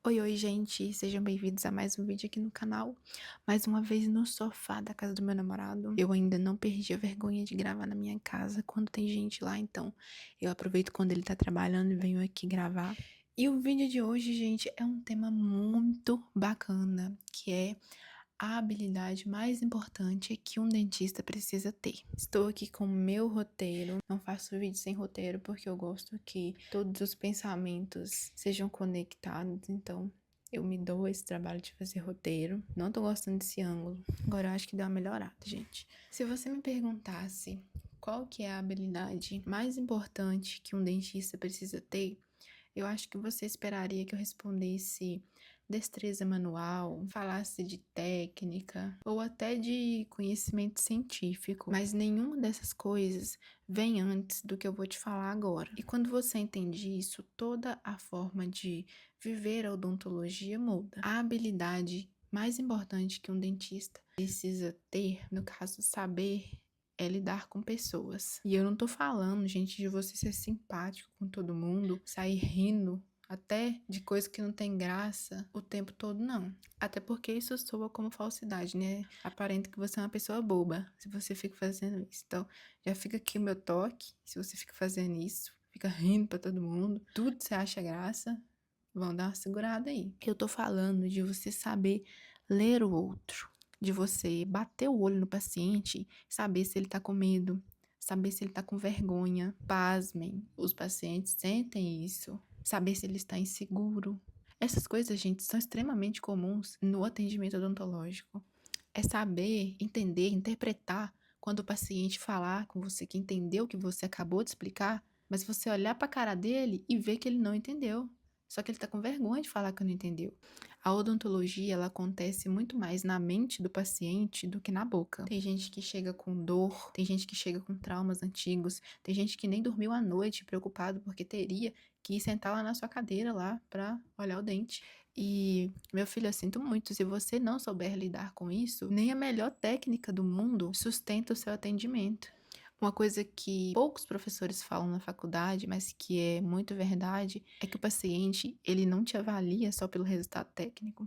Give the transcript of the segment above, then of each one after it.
Oi, gente, sejam bem-vindos a mais um vídeo aqui no canal. Mais uma vez no sofá da casa do meu namorado. Eu ainda não perdi a vergonha de gravar na minha casa quando tem gente lá, então eu aproveito quando ele tá trabalhando e venho aqui gravar. E o vídeo de hoje, gente, é um tema muito bacana, que é a habilidade mais importante que um dentista precisa ter. Estou aqui com o meu roteiro. Não faço vídeo sem roteiro porque eu gosto que todos os pensamentos sejam conectados. Então, eu me dou esse trabalho de fazer roteiro. Não tô gostando desse ângulo. Agora eu acho que deu uma melhorada, gente. Se você me perguntasse qual que é a habilidade mais importante que um dentista precisa ter, eu acho que você esperaria que eu respondesse destreza manual, falasse de técnica ou até de conhecimento científico, mas nenhuma dessas coisas vem antes do que eu vou te falar agora. E quando você entende isso, toda a forma de viver a odontologia muda. A habilidade mais importante que um dentista precisa ter, no caso, saber é lidar com pessoas. E eu não tô falando, gente, de você ser simpático com todo mundo, sair rindo até de coisa que não tem graça o tempo todo, não. Até porque isso soa como falsidade, né? Aparenta que você é uma pessoa boba se você fica fazendo isso. Então, já fica aqui o meu toque, se você fica fazendo isso, fica rindo pra todo mundo, tudo você acha graça, vão dar uma segurada aí. Eu tô falando de você saber ler o outro, de você bater o olho no paciente, saber se ele tá com medo, saber se ele tá com vergonha. Pasmem, os pacientes sentem isso, saber se ele está inseguro. Essas coisas, gente, são extremamente comuns no atendimento odontológico. É saber, entender, interpretar quando o paciente falar com você que entendeu o que você acabou de explicar, mas você olhar para a cara dele e ver que ele não entendeu. Só que ele tá com vergonha de falar que não entendeu. A odontologia, ela acontece muito mais na mente do paciente do que na boca. Tem gente que chega com dor, tem gente que chega com traumas antigos, tem gente que nem dormiu à noite preocupado porque teria que ir sentar lá na sua cadeira lá pra olhar o dente. E, meu filho, eu sinto muito, se você não souber lidar com isso, nem a melhor técnica do mundo sustenta o seu atendimento. Uma coisa que poucos professores falam na faculdade, mas que é muito verdade, é que o paciente, ele não te avalia só pelo resultado técnico.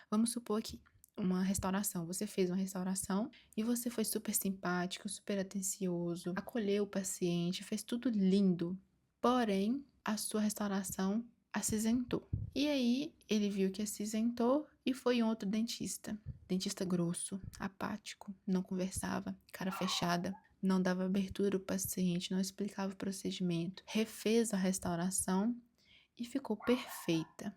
Vamos supor aqui, uma restauração. Você fez uma restauração e você foi super simpático, super atencioso, acolheu o paciente, fez tudo lindo. Porém, a sua restauração acinzentou. E aí, ele viu que acinzentou e foi em outro dentista. Dentista grosso, apático, não conversava, cara fechada, não dava abertura ao paciente, não explicava o procedimento, refez a restauração e ficou perfeita.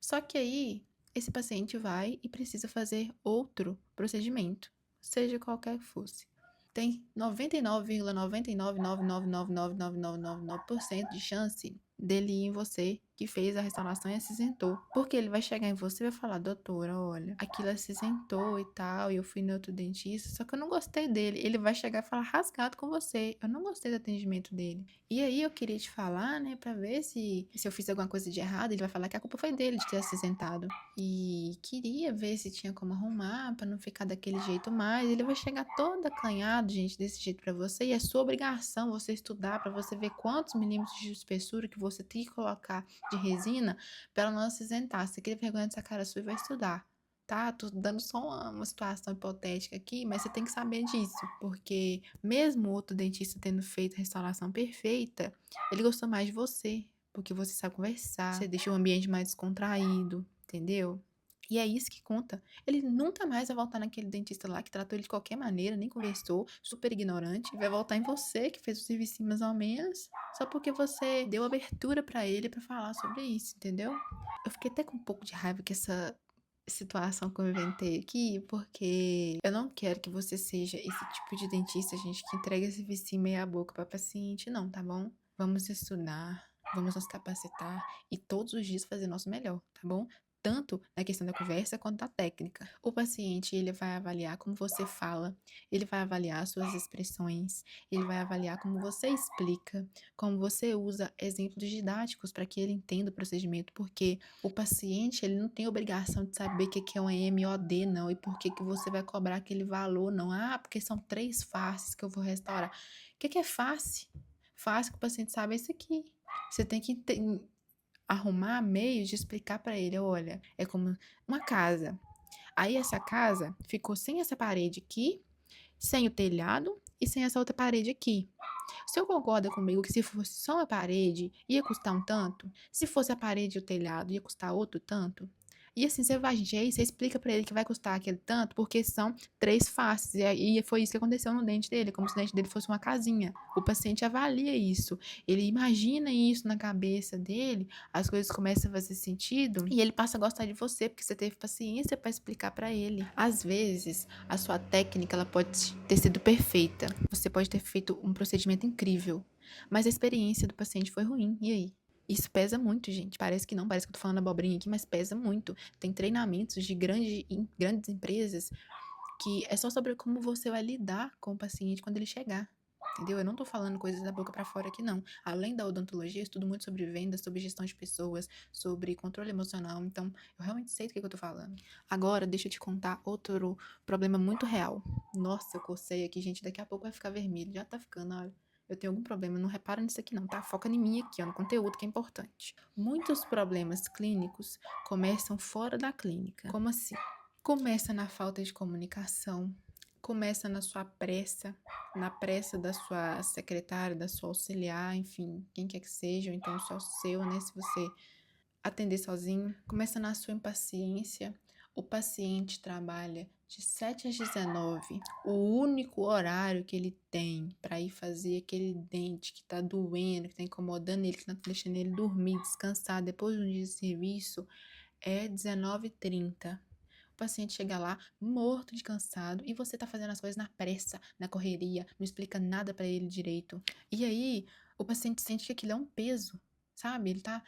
Só que aí, esse paciente vai e precisa fazer outro procedimento, seja qualquer que fosse. Tem 99,9999999999% de chance dele ir em você que fez a restauração e acinzentou. Porque ele vai chegar em você e vai falar: doutora, olha, aquilo acinzentou e tal, e eu fui no outro dentista, só que eu não gostei dele. Ele vai chegar e falar rasgado com você: eu não gostei do atendimento dele. E aí eu queria te falar, né, pra ver se eu fiz alguma coisa de errado. Ele vai falar que a culpa foi dele de ter acinzentado. E queria ver se tinha como arrumar pra não ficar daquele jeito mais. Ele vai chegar todo acanhado, gente, desse jeito pra você. E é sua obrigação você estudar pra você ver quantos milímetros de espessura que você tem que colocar de resina pra ela não acinzentar. Você quer vergonha dessa cara sua e vai estudar. Tá, tô dando só uma situação hipotética aqui, mas você tem que saber disso, porque mesmo o outro dentista tendo feito a restauração perfeita, ele gostou mais de você, porque você sabe conversar, você deixa o ambiente mais descontraído, entendeu? E é isso que conta. Ele nunca mais vai voltar naquele dentista lá que tratou ele de qualquer maneira, nem conversou, super ignorante. Vai voltar em você, que fez o serviço mais ou menos, só porque você deu abertura pra ele pra falar sobre isso, entendeu? Eu fiquei até com um pouco de raiva que essa situação que eu inventei aqui, porque eu não quero que você seja esse tipo de dentista, gente, que entrega serviço meia boca pra paciente, não, tá bom? Vamos estudar, vamos nos capacitar e todos os dias fazer nosso melhor, tá bom? Tanto na questão da conversa quanto da técnica. O paciente, ele vai avaliar como você fala, ele vai avaliar suas expressões, ele vai avaliar como você explica, como você usa exemplos didáticos para que ele entenda o procedimento, porque o paciente, ele não tem obrigação de saber o que é um MOD, não, e por que você vai cobrar aquele valor, não. Ah, porque são 3 faces que eu vou restaurar. O que é face? Face que o paciente sabe é isso aqui. Você tem que arrumar meios de explicar para ele, olha, é como uma casa. Aí essa casa ficou sem essa parede aqui, sem o telhado e sem essa outra parede aqui. O senhor concorda comigo que se fosse só uma parede, ia custar um tanto? Se fosse a parede e o telhado, ia custar outro tanto? E assim, você vai, gente, aí você explica pra ele que vai custar aquele tanto, porque são 3 faces. E aí foi isso que aconteceu no dente dele, como se o dente dele fosse uma casinha. O paciente avalia isso, ele imagina isso na cabeça dele, as coisas começam a fazer sentido e ele passa a gostar de você, porque você teve paciência pra explicar pra ele. Às vezes, a sua técnica ela pode ter sido perfeita, você pode ter feito um procedimento incrível, mas a experiência do paciente foi ruim. E aí? Isso pesa muito, gente. Parece que não, parece que eu tô falando abobrinha aqui, mas pesa muito. Tem treinamentos de grandes empresas que é só sobre como você vai lidar com o paciente quando ele chegar. Entendeu? Eu não tô falando coisas da boca pra fora aqui, não. Além da odontologia, eu estudo muito sobre vendas, sobre gestão de pessoas, sobre controle emocional. Então, eu realmente sei do que eu tô falando. Agora, deixa eu te contar outro problema muito real. Nossa, eu cocei aqui, gente. Daqui a pouco vai ficar vermelho. Já tá ficando, olha. Eu tenho algum problema, não repara nisso aqui não, tá? Foca em mim aqui, ó, no conteúdo que é importante. Muitos problemas clínicos começam fora da clínica. Como assim? Começa na falta de comunicação, começa na sua pressa, na pressa da sua secretária, da sua auxiliar, enfim, quem quer que seja, ou então só seu, né, se você atender sozinho. Começa na sua impaciência. O paciente trabalha de 7 às 19. O único horário que ele tem para ir fazer aquele dente que tá doendo, que tá incomodando ele, que tá deixando ele dormir, descansar depois de um dia de serviço, é 19h30. O paciente chega lá morto de cansado e você tá fazendo as coisas na pressa, na correria, não explica nada para ele direito. E aí, o paciente sente que aquilo é um peso, sabe? Ele tá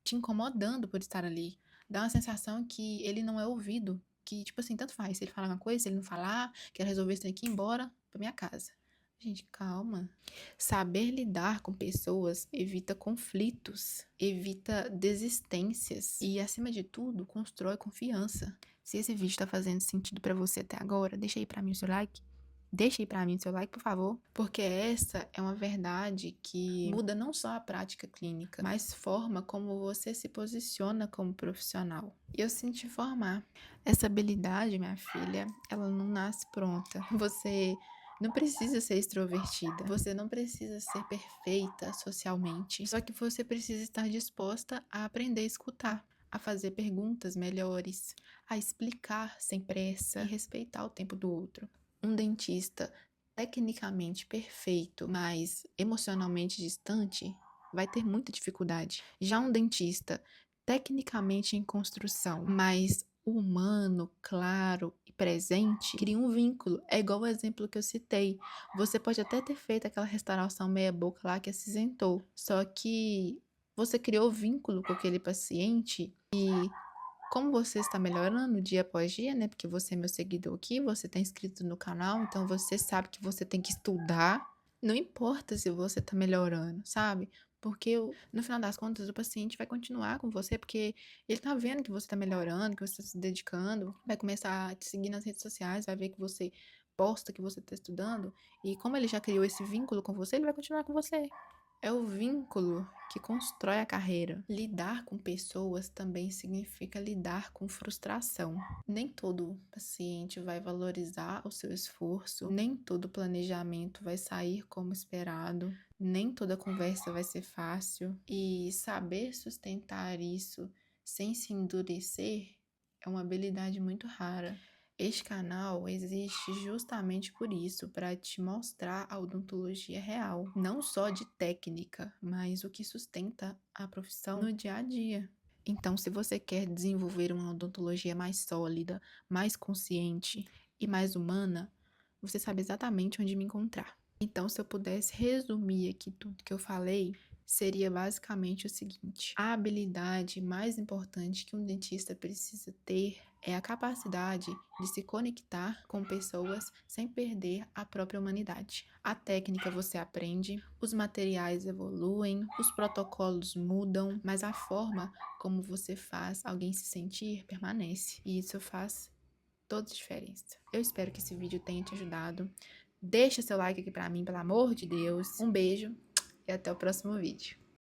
te incomodando por estar ali. Dá uma sensação que ele não é ouvido, que, tipo assim, tanto faz. Se ele falar uma coisa, se ele não falar, quer resolver isso aqui e ir embora pra minha casa. Gente, calma. Saber lidar com pessoas evita conflitos, evita desistências e, acima de tudo, constrói confiança. Se esse vídeo tá fazendo sentido pra você até agora, deixa aí pra mim o seu like. Deixa aí pra mim o seu like, por favor, porque essa é uma verdade que muda não só a prática clínica, mas forma como você se posiciona como profissional. E eu sinto te informar. Essa habilidade, minha filha, ela não nasce pronta. Você não precisa ser extrovertida, você não precisa ser perfeita socialmente, só que você precisa estar disposta a aprender a escutar, a fazer perguntas melhores, a explicar sem pressa e respeitar o tempo do outro. Um dentista tecnicamente perfeito, mas emocionalmente distante, vai ter muita dificuldade. Já um dentista tecnicamente em construção, mas humano, claro e presente, cria um vínculo. É igual o exemplo que eu citei. Você pode até ter feito aquela restauração meia boca lá que acinzentou, só que você criou vínculo com aquele paciente e como você está melhorando dia após dia, né? Porque você é meu seguidor aqui, você está inscrito no canal, então você sabe que você tem que estudar. Não importa se você está melhorando, sabe? Porque no final das contas o paciente vai continuar com você, porque ele tá vendo que você tá melhorando, que você tá se dedicando, vai começar a te seguir nas redes sociais, vai ver que você posta, que você tá estudando, e como ele já criou esse vínculo com você, ele vai continuar com você. É o vínculo que constrói a carreira. Lidar com pessoas também significa lidar com frustração. Nem todo paciente vai valorizar o seu esforço, nem todo planejamento vai sair como esperado, nem toda conversa vai ser fácil. E saber sustentar isso sem se endurecer é uma habilidade muito rara. Este canal existe justamente por isso, para te mostrar a odontologia real, não só de técnica, mas o que sustenta a profissão no dia a dia. Então, se você quer desenvolver uma odontologia mais sólida, mais consciente e mais humana, você sabe exatamente onde me encontrar. Então, se eu pudesse resumir aqui tudo que eu falei, seria basicamente o seguinte: a habilidade mais importante que um dentista precisa ter é a capacidade de se conectar com pessoas sem perder a própria humanidade. A técnica você aprende, os materiais evoluem, os protocolos mudam, mas a forma como você faz alguém se sentir permanece. E isso faz toda a diferença. Eu espero que esse vídeo tenha te ajudado. Deixa seu like aqui pra mim, pelo amor de Deus. Um beijo e até o próximo vídeo.